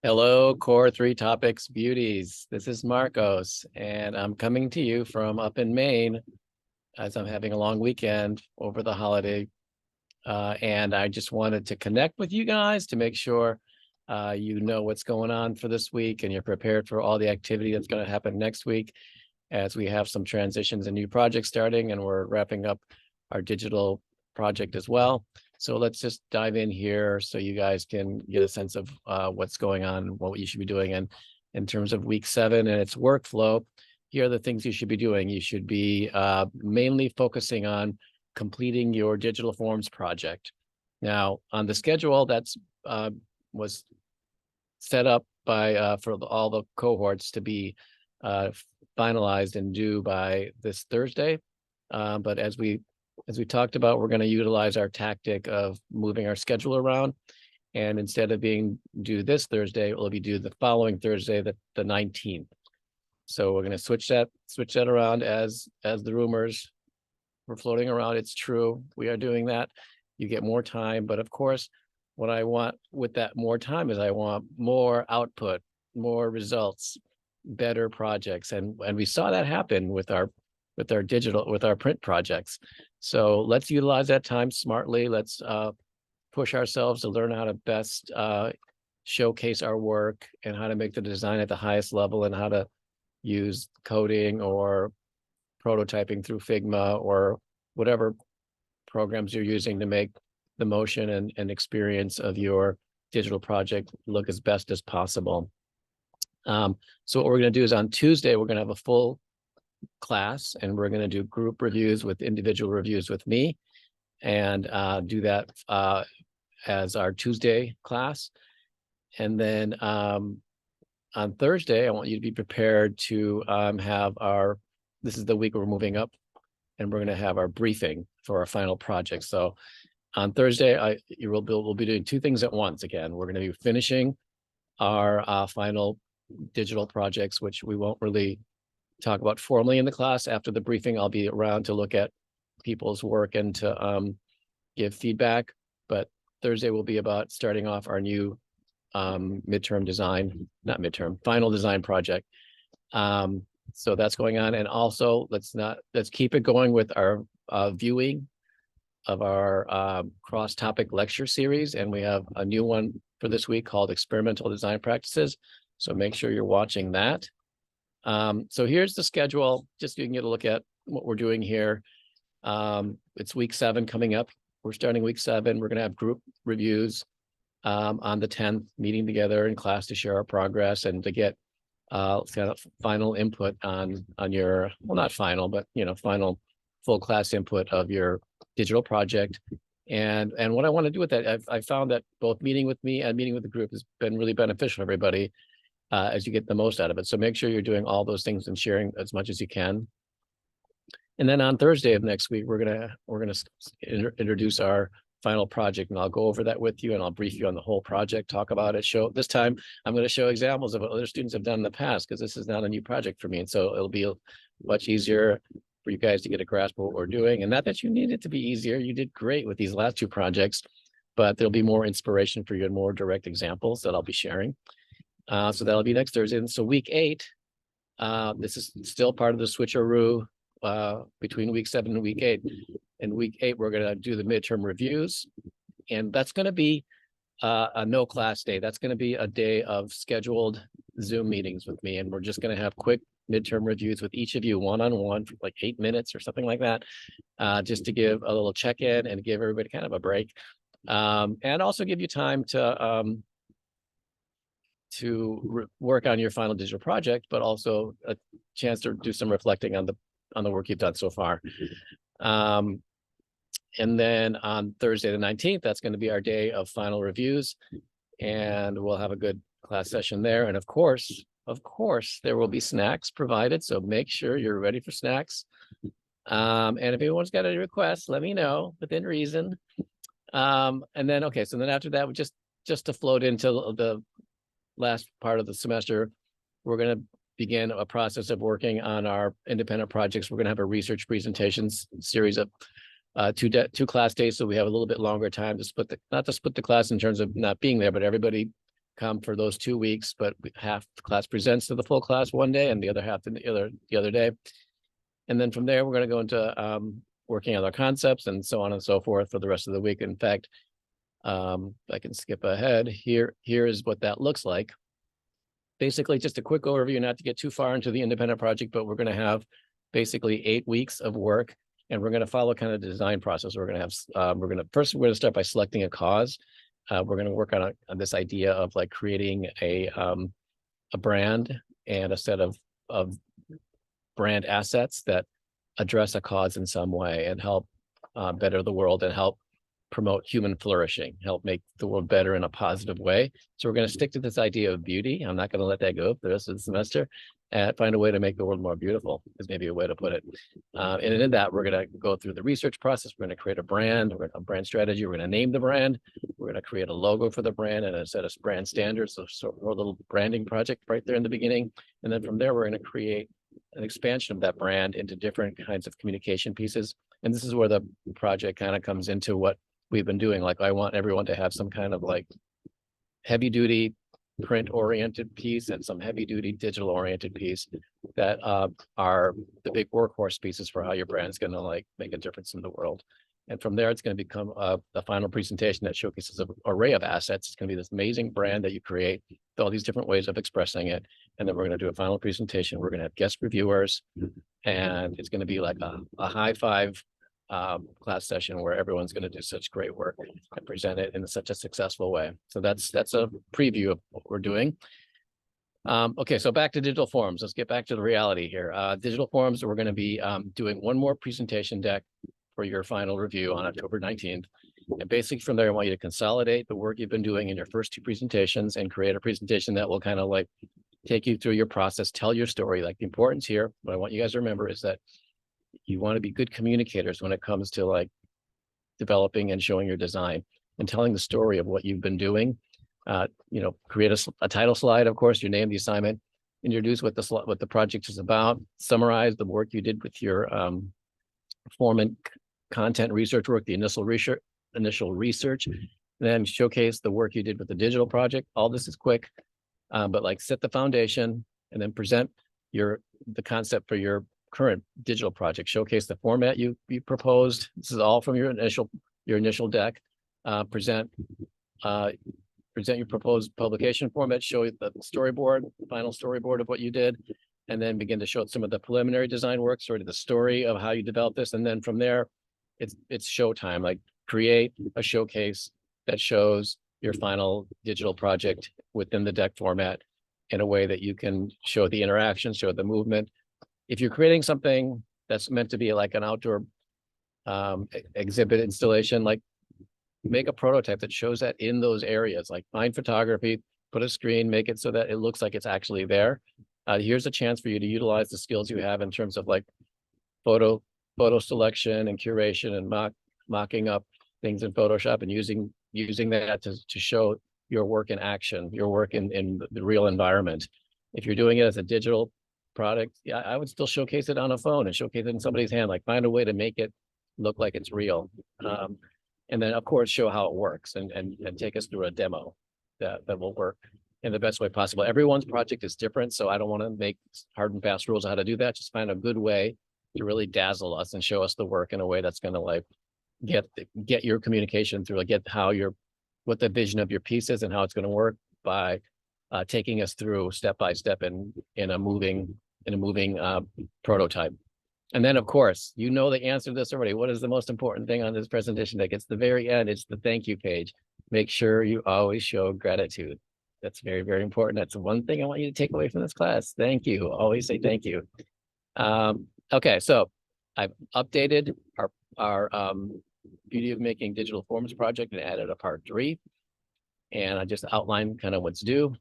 Hello, Core 3 Topics Beauties. This is Marcos, and I'm coming to you from up in Maine as I'm having a long weekend over the holiday. And I just wanted to connect with you guys to make sure you know what's going on for this week and you're prepared for all the activity that's going to happen next week as we have some transitions and new projects starting, and we're wrapping up our digital project as well. So let's just dive in here so you guys can get a sense of what's going on, what you should be doing. And in terms of week 7 and its workflow, here are the things you should be doing. You should be mainly focusing on completing your digital forms project. Now, on the schedule that's was set up by for all the cohorts to be finalized and due by this Thursday. But as we talked about, we're going to utilize our tactic of moving our schedule around. And instead of being due this Thursday, it will be due the following Thursday, the 19th. So we're going to switch that around as the rumors were floating around. It's true. We are doing that. You get more time. But of course, what I want with that more time is I want more output, more results, better projects. And we saw that happen with our print projects. So let's utilize that time smartly. Let's push ourselves to learn how to best showcase our work and how to make the design at the highest level and how to use coding or prototyping through Figma or whatever programs you're using to make the motion and experience of your digital project look as best as possible. So what we're going to do is on Tuesday, we're going to have a full class, and we're going to do group reviews with individual reviews with me, and do that as our Tuesday class. And then on Thursday, I want you to be prepared to this is the week we're moving up, and we're going to have our briefing for our final project. So on Thursday, we'll be doing two things at once. Again, we're going to be finishing our final digital projects, which we won't really talk about formally in the class. After the briefing, I'll be around to look at people's work and to give feedback. But Thursday will be about starting off our new final design project. So that's going on. And also let's keep it going with our viewing of our cross-topic lecture series. And we have a new one for this week called Experimental Design Practices. So make sure you're watching that. So here's the schedule, just so you can get a look at what we're doing here. It's week 7 coming up. We're starting week 7. We're going to have group reviews on the 10th, meeting together in class to share our progress and to get kind of final input on your, well, not final, but final full class input of your digital project. And what I want to do with that, I found that both meeting with me and meeting with the group has been really beneficial for everybody. As you get the most out of it. So make sure you're doing all those things and sharing as much as you can. And then on Thursday of next week, we're gonna introduce our final project, and I'll go over that with you, and I'll brief you on the whole project, talk about it. This time I'm going to show examples of what other students have done in the past, because this is not a new project for me, and so it'll be much easier for you guys to get a grasp of what we're doing. And not that you need it to be easier. You did great with these last 2 projects, but there'll be more inspiration for you and more direct examples that I'll be sharing. So that'll be next Thursday. And so week 8, this is still part of the switcheroo between week 7 and week 8. In week 8, we're going to do the midterm reviews, and that's going to be a no class day. That's going to be a day of scheduled Zoom meetings with me, and we're just going to have quick midterm reviews with each of you one-on-one for like 8 minutes or something like that, just to give a little check-in and give everybody kind of a break, and also give you time to work on your final digital project, but also a chance to do some reflecting on the work you've done so far. And then on Thursday the 19th, that's going to be our day of final reviews, and we'll have a good class session there. And of course, there will be snacks provided, so make sure you're ready for snacks. And if anyone's got any requests, let me know within reason. And then so then after that, we just to float into the last part of the semester, we're going to begin a process of working on our independent projects. We're going to have a research presentations series of 2 class days, so we have a little bit longer time to not to split the class in terms of not being there, but everybody come for those 2 weeks, but half the class presents to the full class one day and the other half the other day. And then from there, we're going to go into working on our concepts and so on and so forth for the rest of the week. In fact, I can skip ahead. Here is what that looks like. Basically, just a quick overview, not to get too far into the independent project, but we're going to have basically 8 weeks of work, and we're going to follow kind of the design process. We're going to have, we're going to start by selecting a cause. We're going to work on this idea of like creating a brand and a set of brand assets that address a cause in some way and help better the world and help promote human flourishing, help make the world better in a positive way. So we're going to stick to this idea of beauty. I'm not going to let that go for the rest of the semester, and find a way to make the world more beautiful is maybe a way to put it. And in that, we're going to go through the research process. We're going to create a brand, we're going to have brand strategy. We're going to name the brand. We're going to create a logo for the brand and a set of brand standards. So a little branding project right there in the beginning. And then from there, we're going to create an expansion of that brand into different kinds of communication pieces. And this is where the project kind of comes into what we've been doing. Like, I want everyone to have some kind of like heavy duty print oriented piece and some heavy duty digital oriented piece that are the big workhorse pieces for how your brand is going to like make a difference in the world. And from there, it's going to become a final presentation that showcases an array of assets. It's going to be this amazing brand that you create with all these different ways of expressing it. And then we're going to do a final presentation. We're going to have guest reviewers, and it's going to be like a high five class session where everyone's going to do such great work and present it in such a successful way. So that's a preview of what we're doing. Okay, so back to digital forums. Let's get back to the reality here. Digital forums, we're going to be doing one more presentation deck for your final review on October 19th. And basically from there, I want you to consolidate the work you've been doing in your first 2 presentations and create a presentation that will kind of like take you through your process, tell your story. Like, the importance here, what I want you guys to remember is that you want to be good communicators when it comes to like developing and showing your design and telling the story of what you've been doing. Create a title slide, of course, your name, the assignment, introduce what the project is about, summarize the work you did with your performance content research work, the initial research, then showcase the work you did with the digital project. All this is quick, but like set the foundation and then present the concept for your current digital project. Showcase the format you proposed. This is all from your initial deck. Present your proposed publication format. Show the storyboard, final storyboard of what you did, and then begin to show some of the preliminary design work, sort of the story of how you developed this. And then from there, it's showtime. Like, create a showcase that shows your final digital project within the deck format in a way that you can show the interaction, show the movement. If you're creating something that's meant to be like an outdoor exhibit installation, like, make a prototype that shows that in those areas. Like, find photography, put a screen, make it so that it looks like it's actually there. Here's a chance for you to utilize the skills you have in terms of like photo selection and curation and mocking up things in Photoshop and using that to show your work in action, your work in the real environment. If you're doing it as a digital product, yeah, I would still showcase it on a phone and showcase it in somebody's hand. Like, find a way to make it look like it's real. And then, of course, show how it works and take us through a demo that will work in the best way possible. Everyone's project is different, so I don't want to make hard and fast rules on how to do that. Just find a good way to really dazzle us and show us the work in a way that's going to like get your communication through, like get what the vision of your piece is and how it's going to work by taking us through step by step in a moving prototype. And then, of course, you know the answer to this already. What is the most important thing on this presentation deck? It's the very end. It's the thank you page. Make sure you always show gratitude. That's very, very important. That's one thing I want you to take away from this class. Thank you. Always say thank you. Okay, so I've updated our Beauty of Making Digital Forms project and added a part 3. And I just outlined kind of what's due.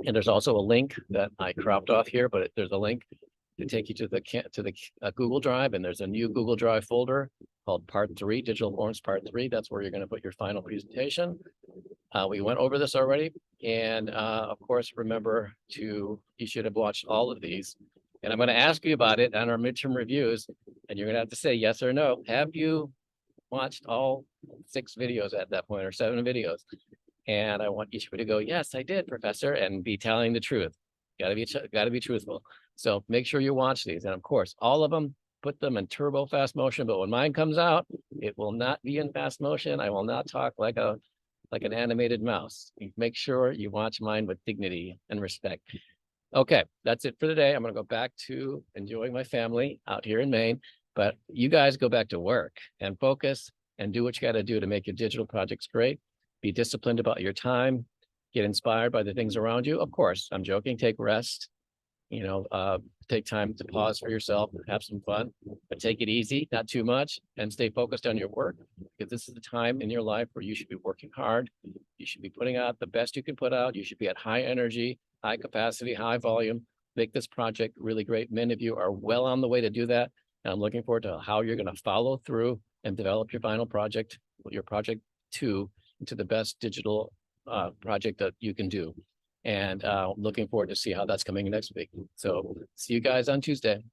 And there's also a link that I cropped off here, but there's a link to take you to the Google Drive, and there's a new Google Drive folder called Part 3, Digital Forms Part 3. That's where you're going to put your final presentation. We went over this already, and of course, remember you should have watched all of these. And I'm going to ask you about it on our midterm reviews, and you're going to have to say yes or no. Have you watched all 6 videos at that point, or 7 videos? And I want each of you to go, yes, I did, professor, and be telling the truth. Gotta be truthful. So make sure you watch these. And of course, all of them, put them in turbo fast motion. But when mine comes out, it will not be in fast motion. I will not talk like an animated mouse. Make sure you watch mine with dignity and respect. Okay, that's it for today. I'm gonna go back to enjoying my family out here in Maine. But you guys go back to work and focus and do what you got to do to make your digital projects great. Be disciplined about your time. Get inspired by the things around you. Of course, I'm joking. Take rest. Take time to pause for yourself and have some fun, but take it easy, not too much, and stay focused on your work, because this is the time in your life where you should be working hard. You should be putting out the best you can put out. You should be at high energy, high capacity, high volume. Make this project really great. Many of you are well on the way to do that. And I'm looking forward to how you're going to follow through and develop your final project, your project 2, into the best digital project that you can do. And looking forward to see how that's coming next week. So see you guys on Tuesday.